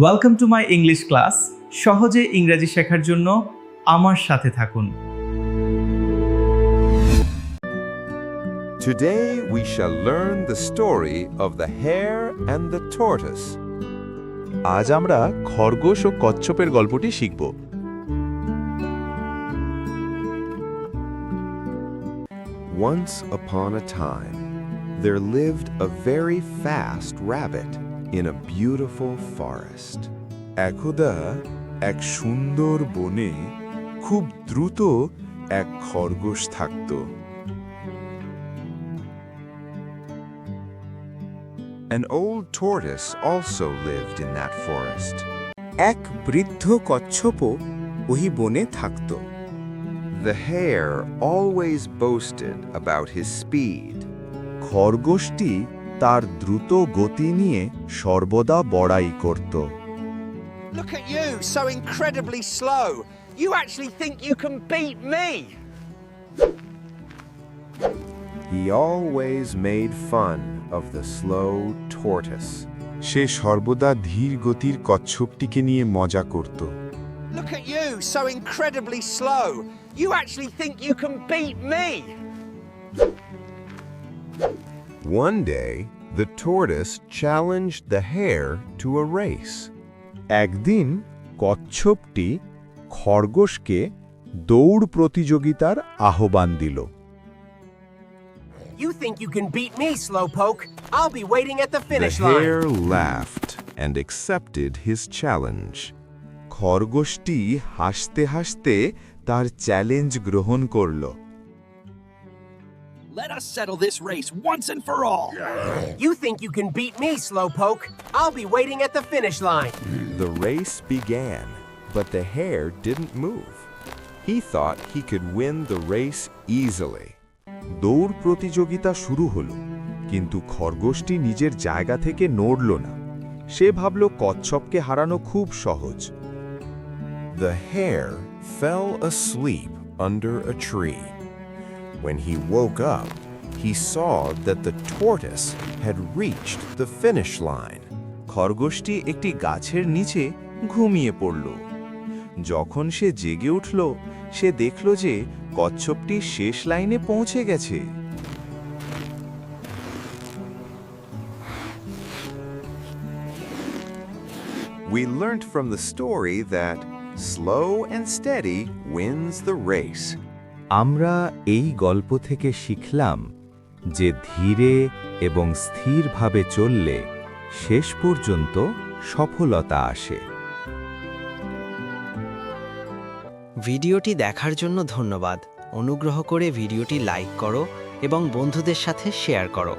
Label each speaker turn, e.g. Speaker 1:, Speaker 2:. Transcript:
Speaker 1: Welcome to my English class. সহজে ইংরেজি শেখার জন্য আমার সাথে থাকুন।
Speaker 2: Today we shall learn the story of the hare and the tortoise.
Speaker 3: আজ আমরা খরগোশ ও কচ্ছপের গল্পটি শিখব।
Speaker 2: Once upon a time, there lived a very fast rabbit in a beautiful forest.
Speaker 3: একদা এক সুন্দর বনে খুব দ্রুত এক খরগোশ থাকত।
Speaker 2: An old tortoise also lived in that forest.
Speaker 4: এক বৃদ্ধ কচ্ছপও ওই বনে থাকত।
Speaker 2: The hare always boasted about his speed.
Speaker 3: খরগোশটি তার দ্রুত গতি নিয়ে সর্বদা বড়াই করত।
Speaker 5: Look at you, so incredibly slow. You actually think you can beat me?
Speaker 2: He always made fun of the slow tortoise.
Speaker 3: সে সর্বদা ধীর গতির কচ্ছপটিকে নিয়ে মজা করত।
Speaker 5: Look at you, so incredibly slow. You actually think you can beat me?
Speaker 2: One day, the tortoise challenged the hare to a race.
Speaker 3: একদিন কচ্ছপটি খরগোশকে দৌড় প্রতিযোগিতার আহ্বান দিল।
Speaker 6: You think you can beat me, Slowpoke? I'll be waiting at the
Speaker 2: The
Speaker 6: finish line.
Speaker 2: hare laughed and accepted his challenge.
Speaker 3: খরগোশটি হাসতে হাসতে তার challenge গ্রহণ করল।
Speaker 7: Let us settle this race once and for all.
Speaker 6: You think you can beat me, Slowpoke? I'll be waiting at the finish line.
Speaker 2: The race began, but the hare didn't move. He thought he could win the race easily.
Speaker 3: দৌড় প্রতিযোগিতা শুরু হলো, কিন্তু খরগোশটি নিজের জায়গা থেকে নড়ল না। সে ভাবল কচ্ছপকে হারানো খুব সহজ।
Speaker 2: The hare fell asleep under a tree. When he woke up, he saw that the tortoise had reached the finish line.
Speaker 3: খরগোশটি একটি গাছের নিচে ঘুমিয়ে পড়ল। যখন সে জেগে উঠল, সে দেখল যে কচ্ছপটি শেষ লাইনে পৌঁছে গেছে।
Speaker 2: We learnt from the story that slow and steady wins the race.
Speaker 8: আমরা এই গল্প থেকে শিখলাম যে ধীরে এবং স্থিরভাবে চললে শেষ পর্যন্ত সফলতা আসে।
Speaker 9: ভিডিওটি দেখার জন্য ধন্যবাদ। অনুগ্রহ করে ভিডিওটি লাইক করো এবং বন্ধুদের সাথে শেয়ার করো।